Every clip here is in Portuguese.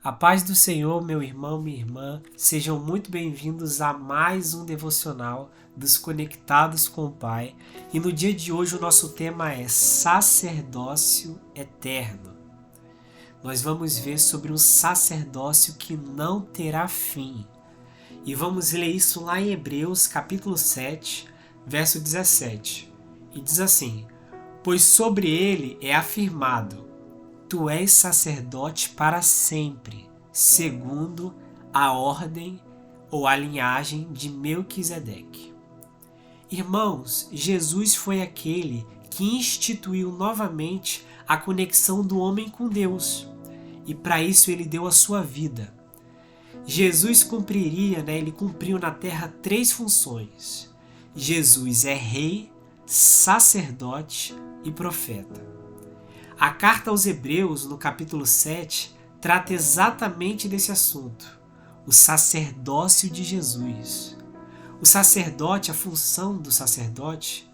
A paz do Senhor, meu irmão, minha irmã, sejam muito bem-vindos a mais um devocional dos Conectados com o Pai. E no dia de hoje o nosso tema é Sacerdócio Eterno. Nós vamos ver sobre um sacerdócio que não terá fim. E vamos ler isso lá em Hebreus capítulo 7, verso 17. E diz assim: Pois sobre ele é afirmado: Tu és sacerdote para sempre, segundo a ordem ou a linhagem de Melquisedeque. Irmãos, Jesus foi aquele que instituiu novamente a conexão do homem com Deus. E para isso ele deu a sua vida. Jesus ele cumpriu na terra 3 funções. Jesus é rei, sacerdote e profeta. A carta aos Hebreus, no capítulo 7, trata exatamente desse assunto, o sacerdócio de Jesus. O sacerdote, a função do sacerdote,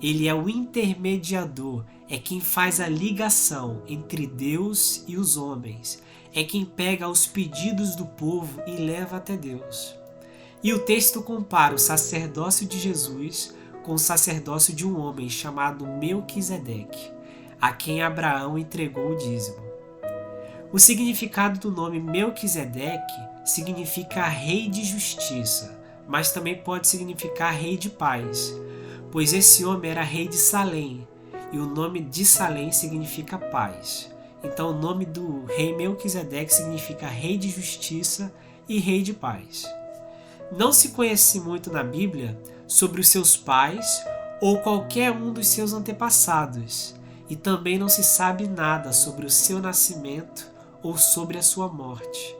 ele é o intermediador, é quem faz a ligação entre Deus e os homens, é quem pega os pedidos do povo e leva até Deus. E o texto compara o sacerdócio de Jesus com o sacerdócio de um homem chamado Melquisedeque, a quem Abraão entregou o dízimo. O significado do nome Melquisedeque significa rei de justiça, mas também pode significar rei de paz, pois esse homem era rei de Salém, e o nome de Salém significa paz. Então o nome do rei Melquisedeque significa rei de justiça e rei de paz. Não se conhece muito na Bíblia sobre os seus pais ou qualquer um dos seus antepassados, e também não se sabe nada sobre o seu nascimento ou sobre a sua morte.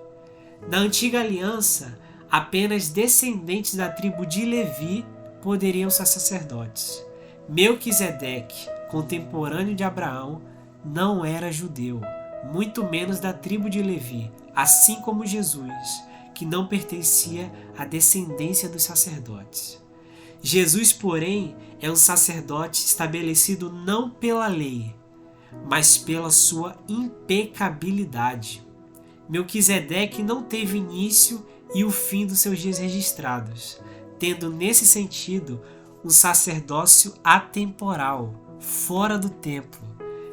Na antiga aliança, apenas descendentes da tribo de Levi poderiam ser sacerdotes. Melquisedeque, contemporâneo de Abraão, não era judeu, muito menos da tribo de Levi, assim como Jesus, que não pertencia à descendência dos sacerdotes. Jesus, porém, é um sacerdote estabelecido não pela lei, mas pela sua impecabilidade. Melquisedeque não teve início e o fim dos seus dias registrados, tendo nesse sentido um sacerdócio atemporal, fora do templo,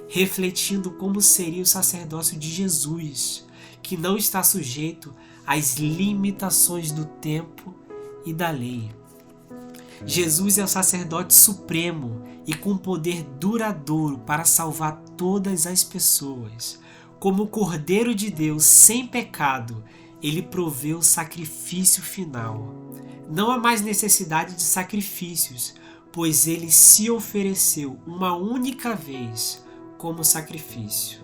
refletindo como seria o sacerdócio de Jesus, que não está sujeito às limitações do tempo e da lei. Jesus é o sacerdote supremo e com poder duradouro para salvar todas as pessoas. Como o Cordeiro de Deus sem pecado, ele proveu o sacrifício final. Não há mais necessidade de sacrifícios, pois ele se ofereceu uma única vez como sacrifício.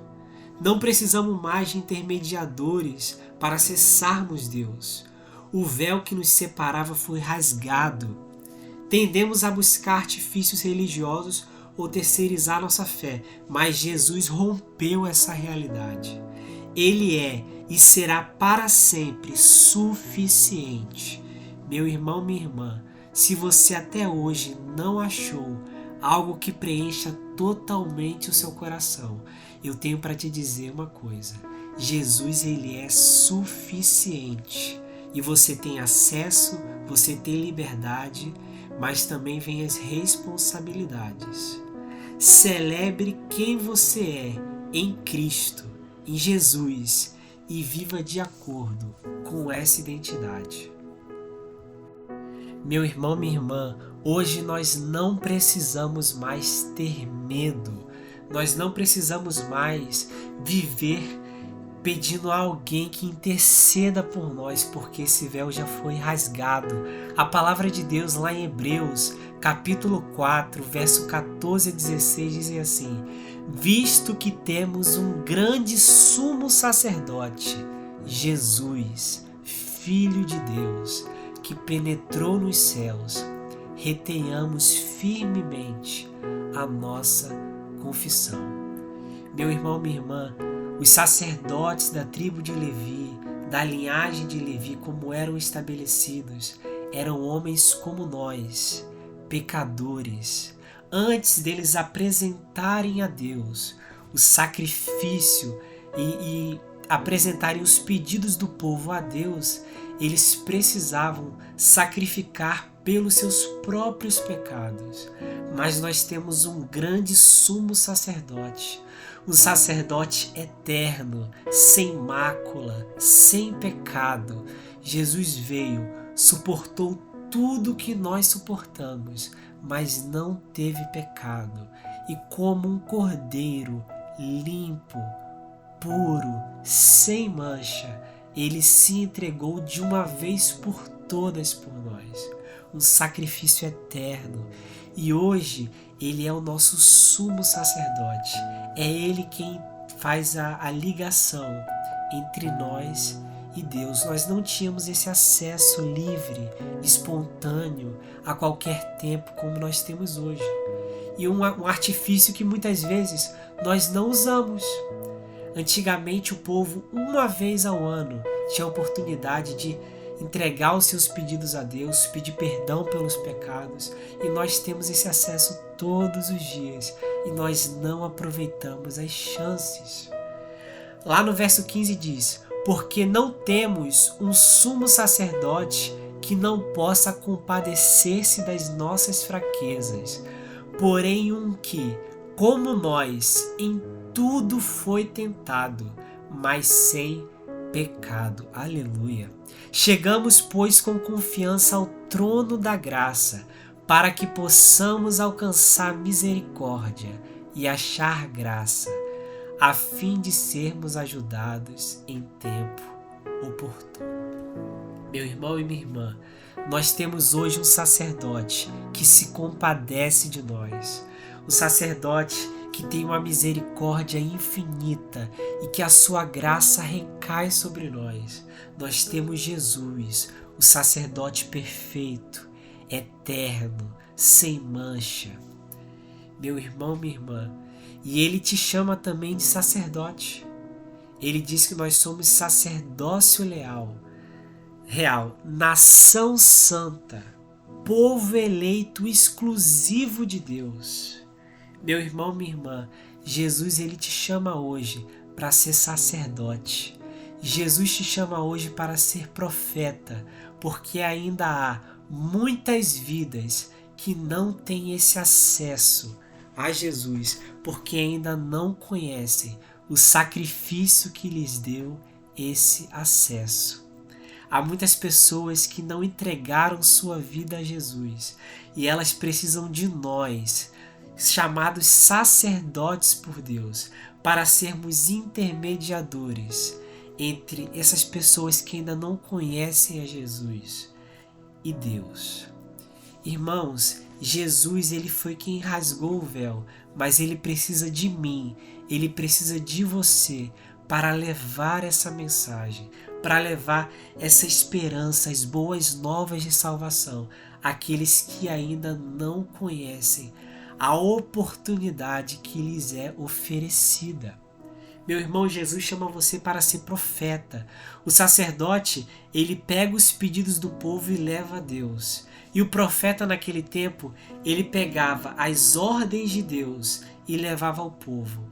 Não precisamos mais de intermediadores para acessarmos Deus. O véu que nos separava foi rasgado. Tendemos a buscar artifícios religiosos ou terceirizar nossa fé, mas Jesus rompeu essa realidade. Ele é e será para sempre suficiente. Meu irmão, minha irmã, se você até hoje não achou algo que preencha totalmente o seu coração, eu tenho para te dizer uma coisa: Jesus, ele é suficiente. E você tem acesso, você tem liberdade, mas também vem as responsabilidades. Celebre quem você é em Cristo, em Jesus, e viva de acordo com essa identidade. Meu irmão, minha irmã, hoje nós não precisamos mais ter medo. Nós não precisamos mais viver pedindo a alguém que interceda por nós, porque esse véu já foi rasgado. A palavra de Deus lá em Hebreus, capítulo 4, verso 14 a 16, dizem assim: Visto que temos um grande sumo sacerdote, Jesus, Filho de Deus, que penetrou nos céus, retenhamos firmemente a nossa confissão. Meu irmão, minha irmã, os sacerdotes da tribo de Levi, da linhagem de Levi, como eram estabelecidos, eram homens como nós, pecadores. Antes deles apresentarem a Deus o sacrifício e apresentarem os pedidos do povo a Deus, eles precisavam sacrificar pelos seus próprios pecados. Mas nós temos um grande sumo sacerdote, um sacerdote eterno, sem mácula, sem pecado. Jesus veio, suportou tudo que nós suportamos, mas não teve pecado. E como um cordeiro limpo, puro, sem mancha, ele se entregou de uma vez por todas por nós. Um sacrifício eterno. E hoje ele é o nosso sumo sacerdote. É ele quem faz a ligação entre nós e Deus. Nós não tínhamos esse acesso livre, espontâneo, a qualquer tempo como nós temos hoje. E um artifício que muitas vezes nós não usamos. Antigamente o povo, uma vez ao ano, tinha a oportunidade de entregar os seus pedidos a Deus, pedir perdão pelos pecados, e nós temos esse acesso todos os dias e nós não aproveitamos as chances. Lá no verso 15 diz: porque não temos um sumo sacerdote que não possa compadecer-se das nossas fraquezas, porém um que, como nós, em tudo foi tentado, mas sem pecado. Aleluia. Chegamos, pois, com confiança ao trono da graça, para que possamos alcançar misericórdia e achar graça, a fim de sermos ajudados em tempo oportuno. Meu irmão e minha irmã, nós temos hoje um sacerdote que se compadece de nós, um sacerdote que tem uma misericórdia infinita e que a sua graça recai sobre nós. Nós temos Jesus, o sacerdote perfeito, eterno, sem mancha. Meu irmão, minha irmã, e ele te chama também de sacerdote. Ele diz que nós somos sacerdócio real, nação santa, povo eleito exclusivo de Deus. Meu irmão, minha irmã, Jesus ele te chama hoje para ser sacerdote. Jesus te chama hoje para ser profeta, porque ainda há muitas vidas que não têm esse acesso a Jesus, porque ainda não conhecem o sacrifício que lhes deu esse acesso. Há muitas pessoas que não entregaram sua vida a Jesus e elas precisam de nós, chamados sacerdotes por Deus, para sermos intermediadores entre essas pessoas que ainda não conhecem a Jesus e Deus. Irmãos, Jesus ele foi quem rasgou o véu, mas ele precisa de mim, ele precisa de você para levar essa mensagem, para levar essa esperança, as boas novas de salvação àqueles que ainda não conhecem a oportunidade que lhes é oferecida. Meu irmão, Jesus chama você para ser profeta. O sacerdote, ele pega os pedidos do povo e leva a Deus. E o profeta naquele tempo, ele pegava as ordens de Deus e levava ao povo.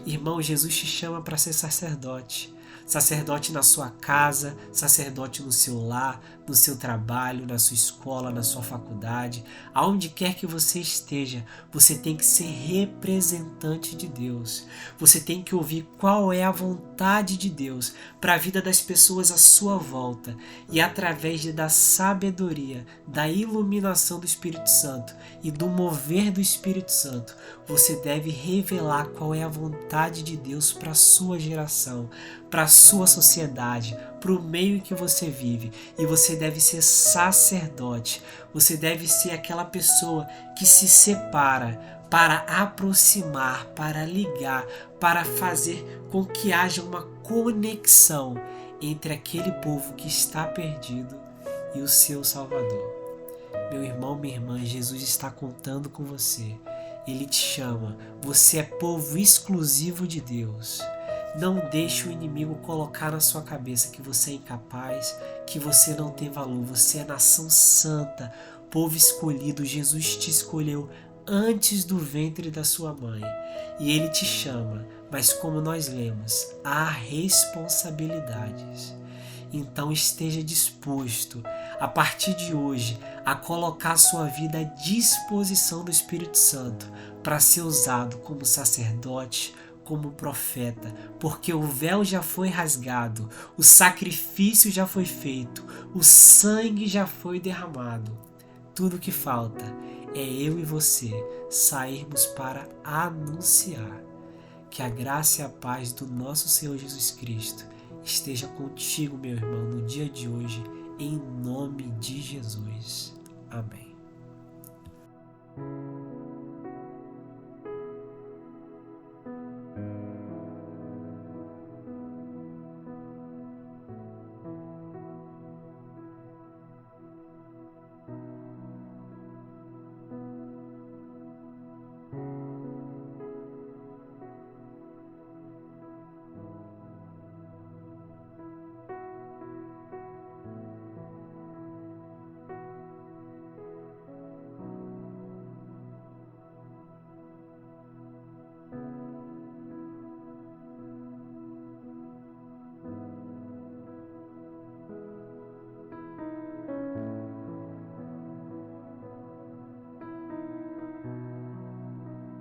Irmão, Jesus te chama para ser sacerdote. Sacerdote na sua casa, sacerdote no seu lar, no seu trabalho, na sua escola, na sua faculdade, aonde quer que você esteja, você tem que ser representante de Deus. Você tem que ouvir qual é a vontade de Deus para a vida das pessoas à sua volta e através da sabedoria, da iluminação do Espírito Santo e do mover do Espírito Santo, você deve revelar qual é a vontade de Deus para a sua geração, para a sua sociedade, para o meio em que você vive. E você deve ser sacerdote, você deve ser aquela pessoa que se separa para aproximar, para ligar, para fazer com que haja uma conexão entre aquele povo que está perdido e o seu Salvador. Meu irmão, minha irmã, Jesus está contando com você. Ele te chama, você é povo exclusivo de Deus. Não deixe o inimigo colocar na sua cabeça que você é incapaz, que você não tem valor. Você é nação santa, povo escolhido. Jesus te escolheu antes do ventre da sua mãe. E Ele te chama mas como nós lemos, há responsabilidades. Então esteja disposto, a partir de hoje, a colocar sua vida à disposição do Espírito Santo para ser usado como sacerdote, como profeta, porque o véu já foi rasgado, o sacrifício já foi feito, o sangue já foi derramado. Tudo o que falta é eu e você sairmos para anunciar. Que a graça e a paz do nosso Senhor Jesus Cristo esteja contigo, meu irmão, no dia de hoje, em nome de Jesus. Amém.